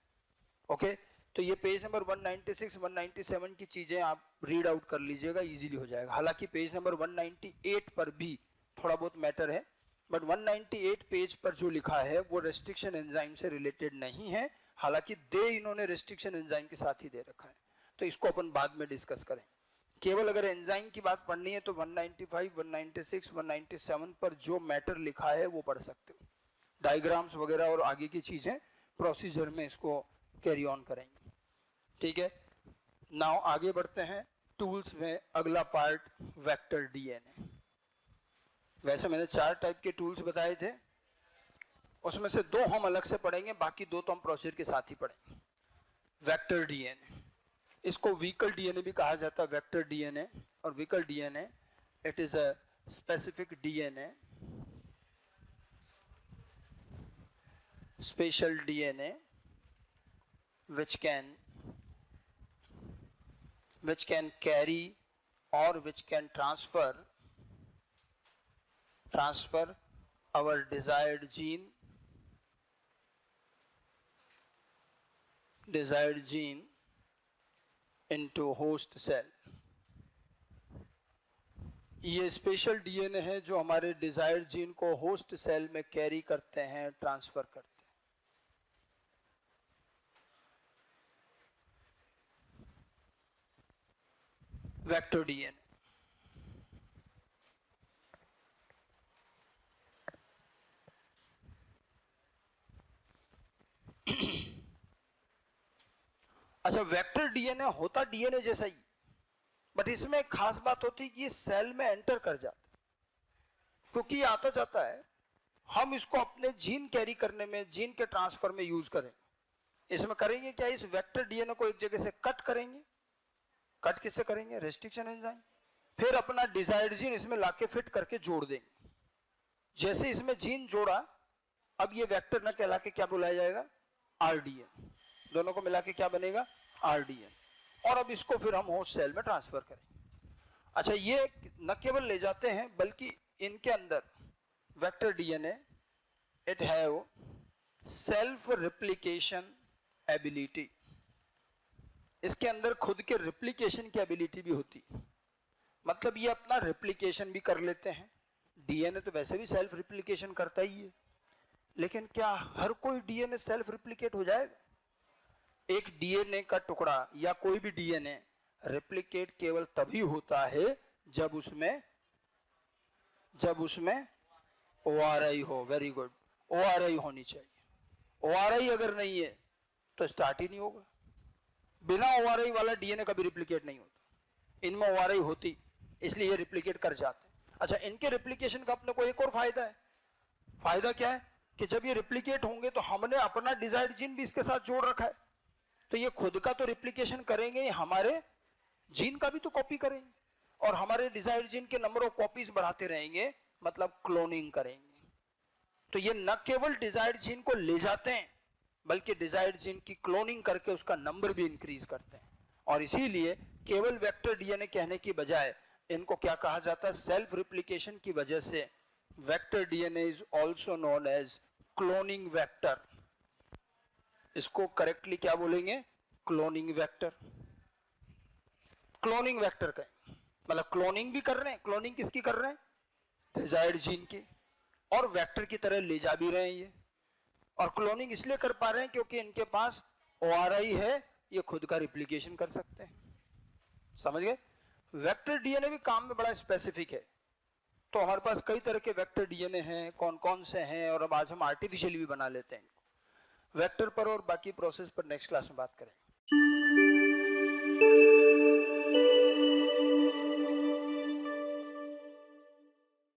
ओके, तो ये पेज नंबर 196, 197 की चीजें आप रीड आउट कर लीजिएगा, इजीली हो जाएगा। हालांकि पेज नंबर 198 पर भी थोड़ा बहुत मैटर है, बट 198 पेज पर जो लिखा है वो रेस्ट्रिक्शन एंजाइम से रिलेटेड नहीं है, हालांकि दे इन्होंने रेस्ट्रिक्शन एंजाइम के साथ ही दे रखा है, तो इसको अपन बाद में डिस्कस करें। केवल अगर एंजाइम की बात पढ़नी है तो 195, 196, 197 पर जो मैटर लिखा है वो पढ़ सकते हो, डायग्राम्स वगैरह और आगे की चीजें प्रोसीजर में इसको कैरी ऑन करेंगे। ठीक है, नाउ आगे बढ़ते हैं टूल्स में। अगला पार्ट वेक्टर डीएनए। वैसे मैंने 4 टाइप के टूल्स बताए थे, उसमें से 2 हम अलग से पढ़ेंगे, बाकी 2 तो हम प्रोसीजर के साथ ही पढ़ेंगे। वेक्टर डीएनए, इसको व्हीकल डीएनए भी कहा जाता है, वेक्टर डीएनए और vehicle DNA, it is a specific DNA, special DNA which can carry or which can transfer our desired gene into host cell। ये स्पेशल डीएनए है जो हमारे डिजायर्ड जीन को होस्ट सेल में कैरी करते हैं, transfer करते हैं। वेक्टर डीएनए, अच्छा वेक्टर डीएनए होता डीएनए जैसा ही, बट इसमें एक खास बात होती है कि ये सेल में एंटर कर जाता है, क्योंकि ये आता जाता है, हम इसको अपने जीन कैरी करने में, जीन के ट्रांसफर में यूज करेंगे। इसमें करेंगे क्या, इस वेक्टर डीएनए को एक जगह से कट करेंगे। कट किससे करेंगे, रेस्ट्रिक्शन एंजाइम, फिर अपना डिजायर्ड जीन इसमें लाके फिट करके जोड़ देंगे। जैसे इसमें जीन जोड़ा, अब ये वेक्टर न कहला के क्या बुलाया जाएगा, आरडीएन, दोनों को मिला के क्या बनेगा, आरडीएन, और अब इसको फिर हम होस्ट सेल में ट्रांसफर करेंगे। अच्छा, ये न केवल ले जाते हैं बल्कि इनके अंदर vector DNA, it have self replication ability, इसके अंदर खुद के रिप्लिकेशन की एबिलिटी भी होती है, मतलब ये अपना रिप्लिकेशन भी कर लेते हैं। डीएनए तो वैसे भी सेल्फ रिप्लिकेशन करता ही है, लेकिन क्या हर कोई डीएनए सेल्फ रिप्लिकेट हो जाएगा? एक डीएनए का टुकड़ा या कोई भी डीएनए रिप्लिकेट केवल तभी होता है जब उसमें ओआरआई हो। वेरी गुड, ओआरआई होनी चाहिए। ओआरआई अगर नहीं है तो स्टार्ट ही नहीं होगा। बिना ओआरआई वाला डीएनए कभी रिप्लिकेट नहीं होता, इनमें ओआरआई होती, इसलिए ये रिप्लिकेट कर जाते हैं। अच्छा, इनके रिप्लिकेशन का अपने को एक और फायदा है। फायदा क्या है कि जब ये रिप्लिकेट होंगे तो हमने अपना डिजायर्ड जीन भी इसके साथ जोड़ रखा है, तो ये खुद का तो रिप्लिकेशन करेंगे, हमारे जीन का भी तो कॉपी करेंगे, और हमारे डिजायर्ड जीन के नंबर ऑफ कॉपीज बढ़ाते रहेंगे, मतलब क्लोनिंग करेंगे। तो ये न केवल डिजायर्ड जीन को ले जाते हैं बल्कि डिजायर्ड जीन की क्लोनिंग करके उसका नंबर भी इंक्रीज करते हैं। और इसीलिए केवल वेक्टर डीएनए कहने की बजाय इनको क्या कहा जाता है, सेल्फ रिप्लिकेशन की वजह से vector DNA is also known as cloning vector. इसको करेक्टली क्या बोलेंगे, क्लोनिंग वेक्टर। क्लोनिंग वेक्टर कहें, मतलब क्लोनिंग भी कर रहे हैं। क्लोनिंग किसकी कर रहे हैं, डिजायर्ड जीन की, और वेक्टर की तरह ले जा भी रहे हैं ये, और क्लोनिंग इसलिए कर पा रहे हैं क्योंकि इनके पास ORI है, ये खुद का रिप्लिकेशन कर सकते हैं। समझ गए? वेक्टर डीएनए भी काम में बड़ा स्पेसिफिक है। तो हमारे पास कई तरह के वेक्टर डीएनए हैं, कौन कौन से हैं, और अब आज हम आर्टिफिशियली भी बना लेते हैं इनको। वेक्टर पर और बाकी प्रोसेस पर नेक्स्ट क्लास में बात करेंगे।